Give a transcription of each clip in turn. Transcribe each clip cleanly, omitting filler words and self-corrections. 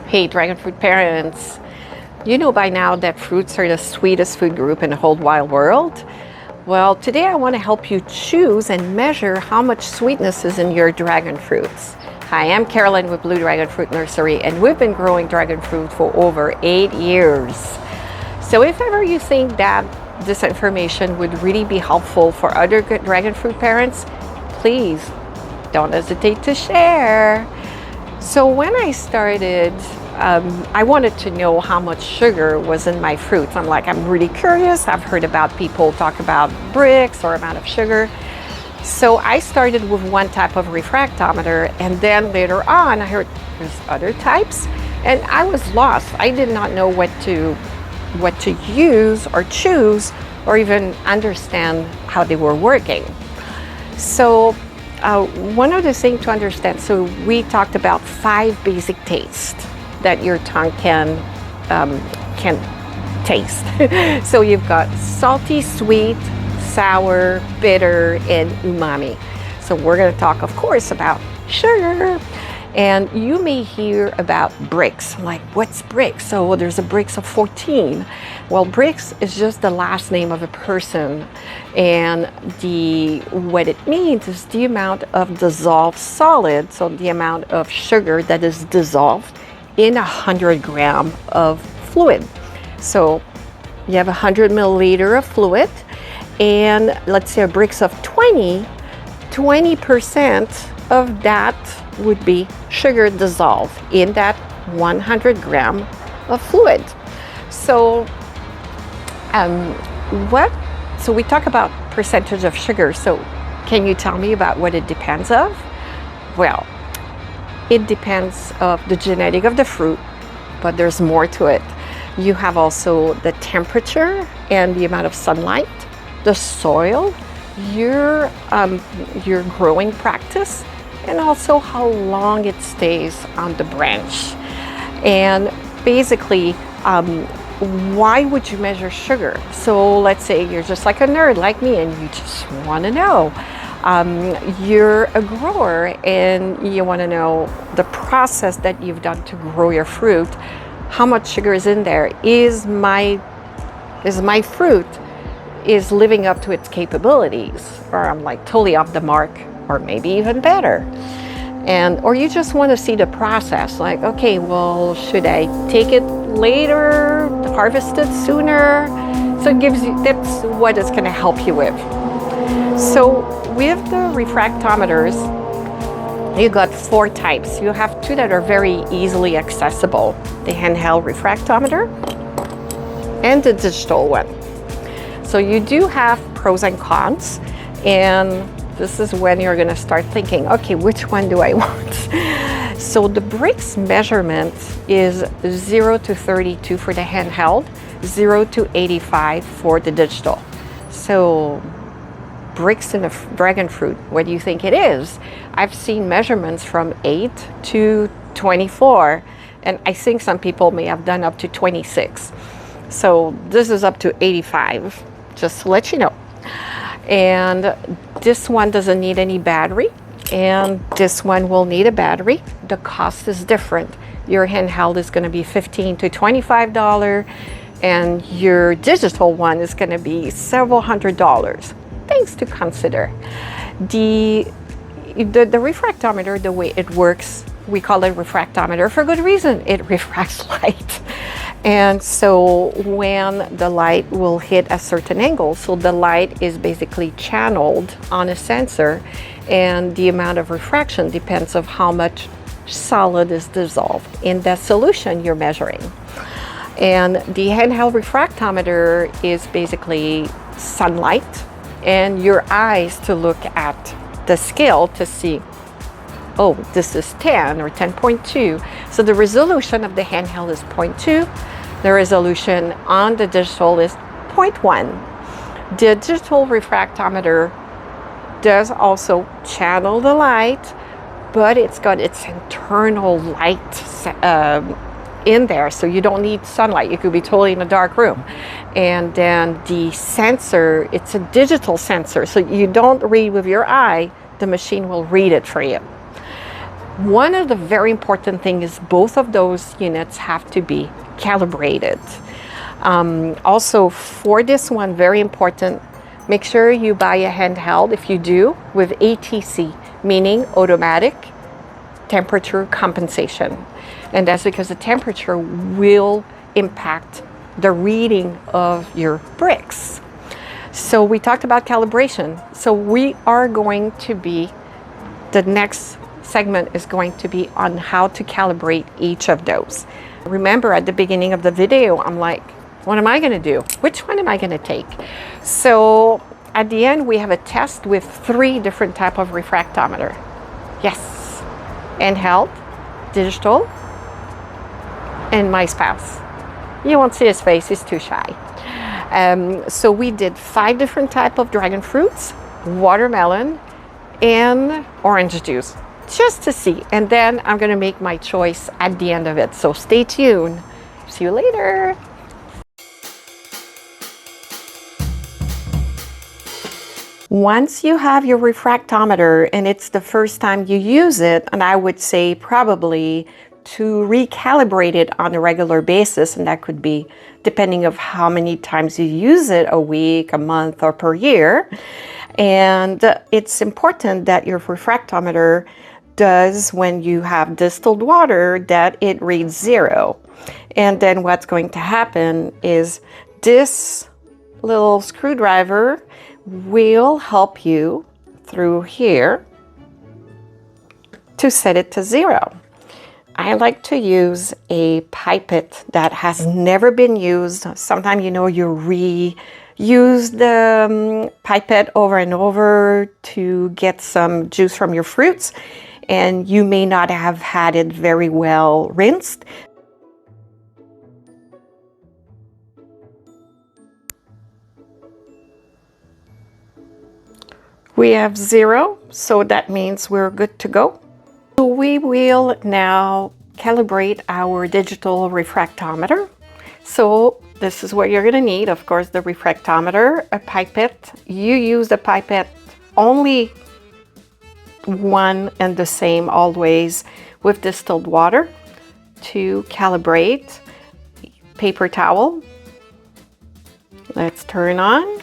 Hey, dragon fruit parents. You know by now that fruits are the sweetest food group in the whole wide world. Well, today I want to help you choose and measure how much sweetness is in your dragon fruits. Hi, I'm Carolyn with Blue Dragon Fruit Nursery, and we've been growing dragon fruit for over 8 years. So if ever you think that this information would really be helpful for other dragon fruit parents, please don't hesitate to share. So when I started, I wanted to know how much sugar was in my fruits. I'm really curious. I've heard about people talk about bricks or amount of sugar. So I started with one type of refractometer, and then later on I heard there's other types, and I was lost. I did not know what to use or choose or even understand how they were working. So one other thing to understand, so we talked about 5 basic tastes that your tongue can taste. So you've got salty, sweet, sour, bitter, and umami. So we're going to talk, of course, about sugar. And you may hear about bricks. Like, what's bricks? So there's a bricks of 14. Well, bricks is just the last name of a person. And what it means is the amount of dissolved solid, so the amount of sugar that is dissolved in 100 gram of fluid. So you have 100 milliliter of fluid, and let's say a bricks of 20% of that would be sugar dissolved in that 100 gram of fluid. So so we talk about percentage of sugar. So can you tell me about what it depends of? Well, it depends of the genetic of the fruit, but there's more to it. You have also the temperature and the amount of sunlight, the soil, your growing practice, and also how long it stays on the branch. And basically, why would you measure sugar? So let's say you're just like a nerd like me and you just want to know. You're a grower and you want to know the process that you've done to grow your fruit. How much sugar is in there? Is my fruit is living up to its capabilities, or I'm like totally off the mark, or maybe even better? Or you just want to see the process, like, okay, well, should I take it later, harvest it sooner? So it gives you, that's what it's going to help you with. So with the refractometers, you got 4 types. You have 2 that are very easily accessible: the handheld refractometer and the digital one. So you do have pros and cons, and this is when you're going to start thinking, okay, which one do I want? So the bricks measurement is 0 to 32 for the handheld, 0 to 85 for the digital. So bricks in a dragon fruit, what do you think it is? I've seen measurements from 8 to 24, and I think some people may have done up to 26. So this is up to 85, just to let you know. And this one doesn't need any battery, and this one will need a battery. The cost is different. Your handheld is going to be $15 to $25, and your digital one is going to be several $100s. Things to consider. The refractometer, the way it works, we call it refractometer for good reason. It refracts light. And so when the light will hit a certain angle, so the light is basically channeled on a sensor, and the amount of refraction depends on how much solid is dissolved in that solution you're measuring. And the handheld refractometer is basically sunlight and your eyes to look at the scale to see, oh, this is 10 or 10.2. So the resolution of the handheld is 0.2. The resolution on the digital is 0.1. The digital refractometer does also channel the light, but it's got its internal light in there, so you don't need sunlight. You could be totally in a dark room. And then the sensor, it's a digital sensor, so you don't read with your eye, the machine will read it for you. One of the very important things is both of those units have to be calibrated. Also for this one, very important, make sure you buy a handheld, if you do, with ATC, meaning automatic temperature compensation. And that's because the temperature will impact the reading of your bricks. So we talked about calibration. So we are going to be, the next segment is going to be on how to calibrate each of those. Remember at the beginning of the video, I'm like, what am I going to do? Which one am I going to take? So at the end, we have a test with 3 different types of refractometer. Yes, handheld, digital, and my spouse. You won't see his face, he's too shy. So we did 5 different types of dragon fruits, watermelon, and orange juice, just to see. And then I'm going to make my choice at the end of it. So stay tuned. See you later. Once you have your refractometer and it's the first time you use it, and I would say probably to recalibrate it on a regular basis, and that could be depending of how many times you use it, a week, a month, or per year. And it's important that your refractometer does, when you have distilled water, that it reads 0. And then what's going to happen is this little screwdriver will help you through here to set it to 0. I like to use a pipette that has never been used. Sometimes, you know, you reuse the pipette over and over to get some juice from your fruits, and you may not have had it very well rinsed. We have 0, so that means we're good to go. So we will now calibrate our digital refractometer. So this is what you're going to need. Of course, the refractometer, a pipette. You use the pipette only one and the same always with distilled water to calibrate. Paper towel. Let's turn on.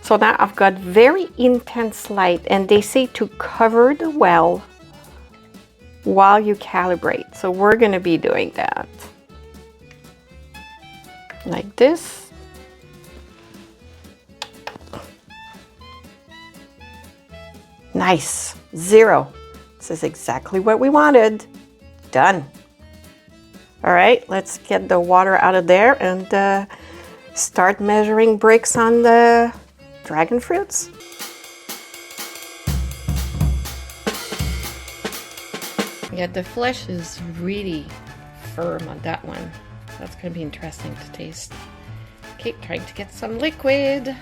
So now I've got very intense light, and they say to cover the well while you calibrate. So we're going to be doing that. Like this. Nice. 0. This is exactly what we wanted. Done. All right, let's get the water out of there and start measuring bricks on the dragon fruits. Yeah, the flesh is really firm on that one. That's going to be interesting to taste. Okay, trying to get some liquid.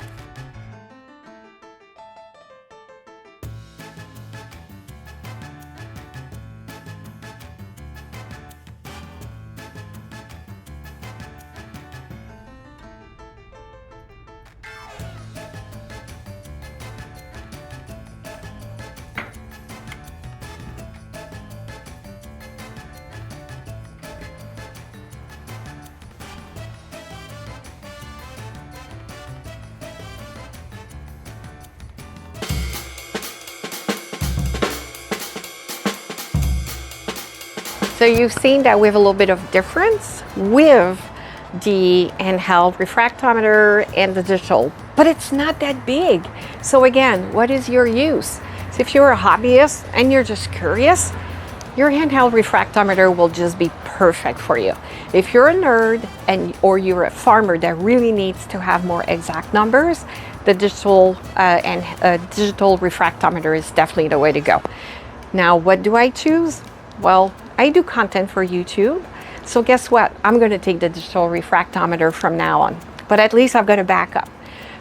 So you've seen that we have a little bit of difference with the handheld refractometer and the digital, but it's not that big. So again, what is your use? So if you're a hobbyist and you're just curious, your handheld refractometer will just be perfect for you. If you're a nerd or you're a farmer that really needs to have more exact numbers, the digital digital refractometer is definitely the way to go. Now, what do I choose? Well, I do content for YouTube, so guess what? I'm going to take the digital refractometer from now on, but at least I've got a backup.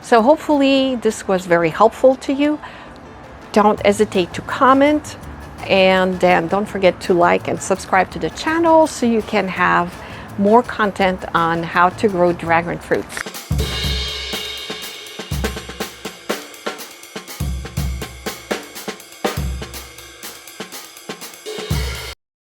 So hopefully this was very helpful to you. Don't hesitate to comment, and then don't forget to like and subscribe to the channel so you can have more content on how to grow dragon fruits.